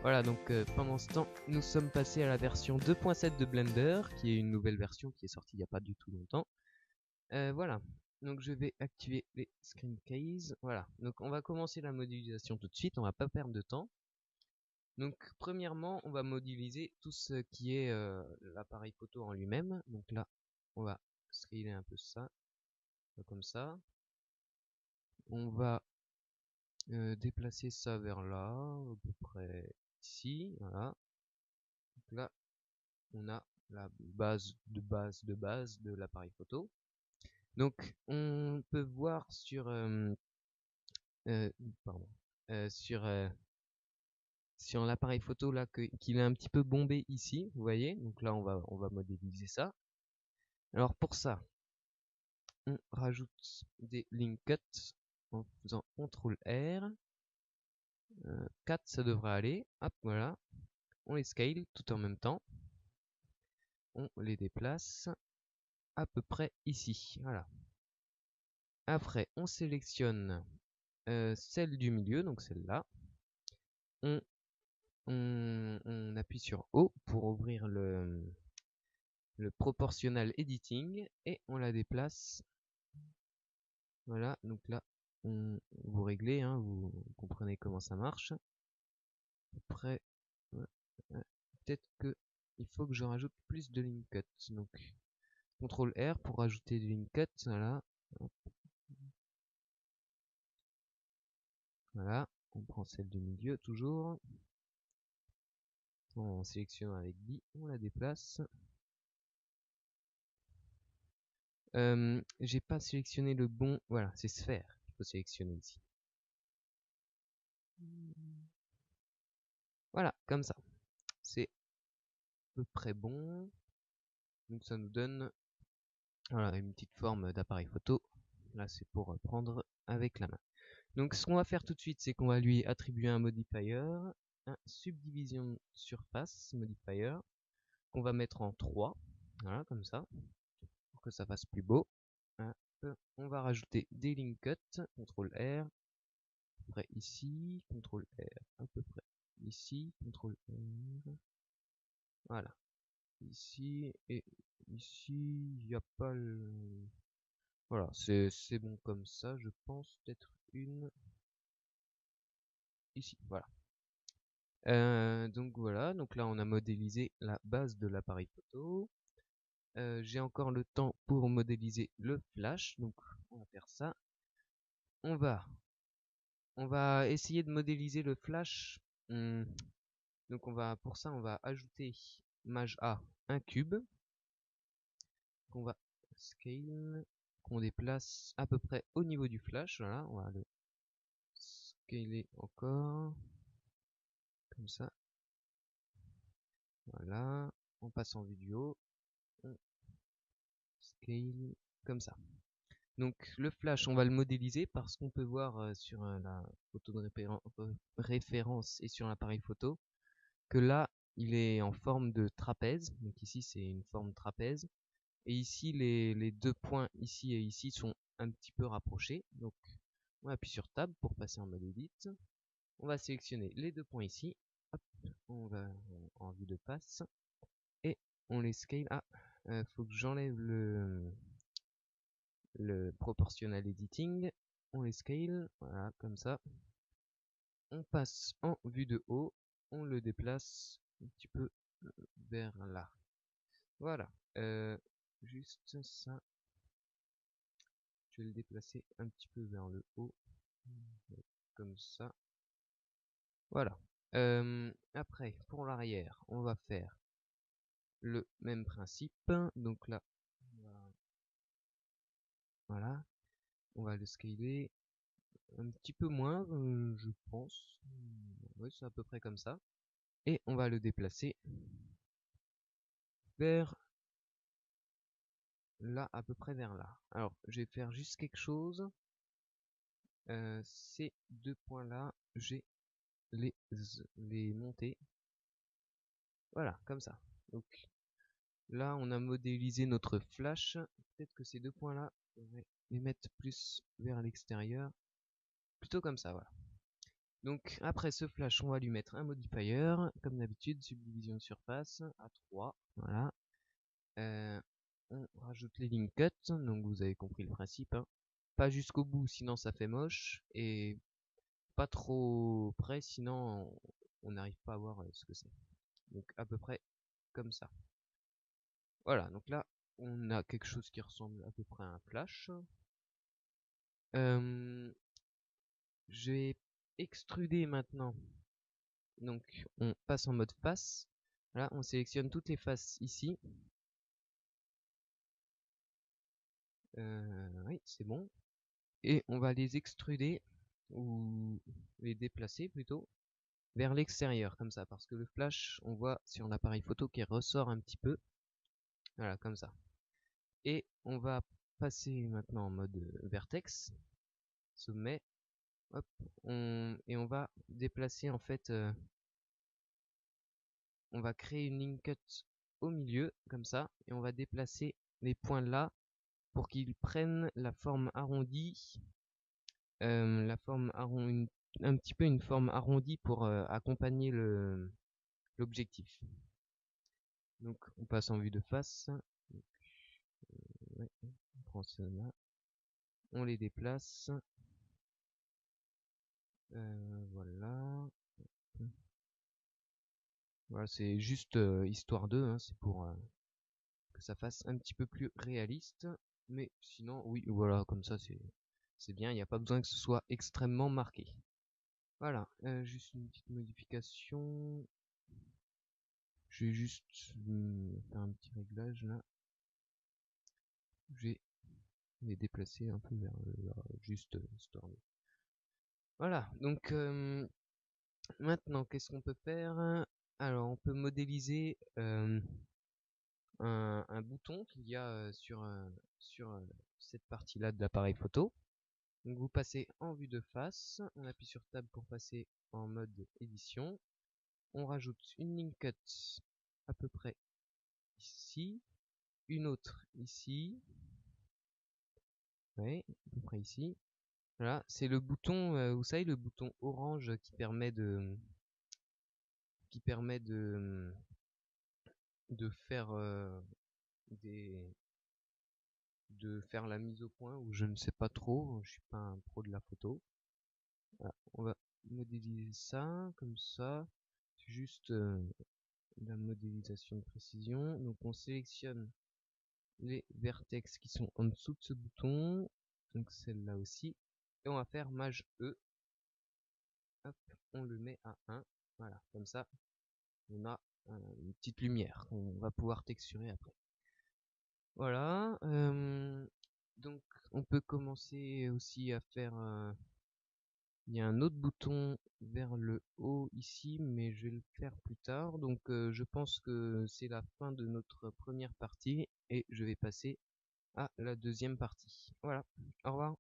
Voilà, donc pendant ce temps, nous sommes passés à la version 2.7 de Blender, qui est une nouvelle version qui est sortie il n'y a pas du tout longtemps. Voilà, donc je vais activer les screen cases. Voilà, donc on va commencer la modélisation tout de suite, on va pas perdre de temps. Donc premièrement, on va modéliser tout ce qui est l'appareil photo en lui-même. Donc là, on va scaler un peu ça, comme ça. On va déplacer ça vers là, à peu près ici, voilà. Donc là, on a la base de l'appareil photo. Donc on peut voir sur pardon, sur sur l'appareil photo là qu'il est un petit peu bombé ici, vous voyez. Donc là on va modéliser ça. Alors pour ça, on rajoute des link cuts en faisant CTRL R. 4 ça devrait aller. Hop, voilà. On les scale tout en même temps. On les déplace à peu près ici. Voilà. Après, on sélectionne celle du milieu, donc celle-là. On appuie sur O pour ouvrir le proportional editing et on la déplace. Voilà, donc là, vous réglez, hein, vous comprenez comment ça marche. Après, peut-être que il faut que je rajoute plus de link cut. Donc, CTRL R pour rajouter des link cut. Voilà. Voilà, on prend celle du milieu toujours. On sélectionne avec B, on la déplace. J'ai pas sélectionné le bon. Voilà, c'est sphère qu'il faut sélectionner ici. Voilà, comme ça. C'est à peu près bon. Donc ça nous donne voilà, une petite forme d'appareil photo. Là, c'est pour prendre avec la main. Donc ce qu'on va faire tout de suite, c'est qu'on va lui attribuer un modifier, un subdivision surface modifier, qu'on va mettre en 3. Voilà, comme ça, pour que ça fasse plus beau. On va rajouter des link cuts, CTRL R, à peu près ici, CTRL R, à peu près ici, CTRL R, voilà, ici, et ici, il n'y a pas le... Voilà, c'est bon comme ça, je pense, peut-être une ici, voilà. Donc voilà, donc là on a modélisé la base de l'appareil photo. J'ai encore le temps pour modéliser le flash, donc on va faire ça. On va essayer de modéliser le flash. Donc pour ça on va ajouter Maj A un cube qu'on va scale, qu'on déplace à peu près au niveau du flash. Voilà, on va le scaler encore comme ça. Voilà, on passe en vue du haut, on scale comme ça. Donc le flash, on va le modéliser parce qu'on peut voir sur la photo de référence et sur l'appareil photo que là, il est en forme de trapèze. Donc ici, c'est une forme trapèze. Et ici, les deux points ici et ici sont un petit peu rapprochés. Donc on appuie sur Tab pour passer en mode Edit. On va sélectionner les deux points ici. Hop, on va en vue de passe. Et on les scale. Ah, faut que j'enlève le proportional editing. On les scale, voilà, comme ça. On passe en vue de haut. On le déplace un petit peu vers là. Voilà. Juste ça. Je vais le déplacer un petit peu vers le haut. Comme ça. Voilà. Après, pour l'arrière, on va faire le même principe. Donc là, voilà. On va le scaler un petit peu moins, je pense. Oui, c'est à peu près comme ça. Et on va le déplacer vers là, à peu près vers là. Alors, je vais faire juste quelque chose. Ces deux points-là, j'ai les monter. Voilà, comme ça. Donc là, on a modélisé notre flash. Peut-être que ces deux points-là, on va les mettre plus vers l'extérieur. Plutôt comme ça, voilà. Donc après ce flash, on va lui mettre un modifier, comme d'habitude, subdivision de surface à 3, voilà. On rajoute les link cut, donc vous avez compris le principe, hein. Pas jusqu'au bout, sinon ça fait moche, et pas trop près, sinon on n'arrive pas à voir ce que c'est. Donc à peu près comme ça. Voilà, donc là, on a quelque chose qui ressemble à peu près à un flash. Je vais extruder maintenant. Donc on passe en mode face. Là, on sélectionne toutes les faces ici. Oui, c'est bon. Et on va les extruder, ou les déplacer plutôt, vers l'extérieur, comme ça. Parce que le flash, on voit sur l'appareil photo qu'il ressort un petit peu. Voilà, comme ça. Et on va passer maintenant en mode vertex, sommet. Hop, et on va déplacer en fait, on va créer une link cut au milieu, comme ça, et on va déplacer les points là pour qu'ils prennent la forme arrondie, un petit peu une forme arrondie pour accompagner l'objectif. Donc on passe en vue de face. Donc, ouais, on prend cela, on les déplace. Voilà. Voilà, c'est juste histoire d'eux, hein, c'est pour que ça fasse un petit peu plus réaliste. Mais sinon, oui, voilà, comme ça c'est bien, il n'y a pas besoin que ce soit extrêmement marqué. Voilà, juste une petite modification. Je vais juste faire un petit réglage là. Je vais les déplacer un peu vers juste histoire de... Voilà, donc maintenant qu'est-ce qu'on peut faire? Alors on peut modéliser un bouton qu'il y a sur cette partie-là de l'appareil photo. Donc vous passez en vue de face, on appuie sur Tab pour passer en mode édition. On rajoute une link cut à peu près ici, une autre ici, ouais, à peu près ici. Voilà, c'est le bouton, vous savez, le bouton orange qui permet de faire des de faire la mise au point, ou je ne sais pas trop, je suis pas un pro de la photo. Voilà, on va modéliser ça comme ça, c'est juste la modélisation de précision. Donc on sélectionne les vertex qui sont en dessous de ce bouton, donc celle-là aussi, et on va faire maj E. Hop, on le met à 1, voilà, comme ça on a une petite lumière qu'on va pouvoir texturer après. Voilà, donc on peut commencer aussi à faire il y a un autre bouton vers le haut ici, mais je vais le faire plus tard. Donc je pense que c'est la fin de notre première partie et je vais passer à la deuxième partie. Voilà, au revoir.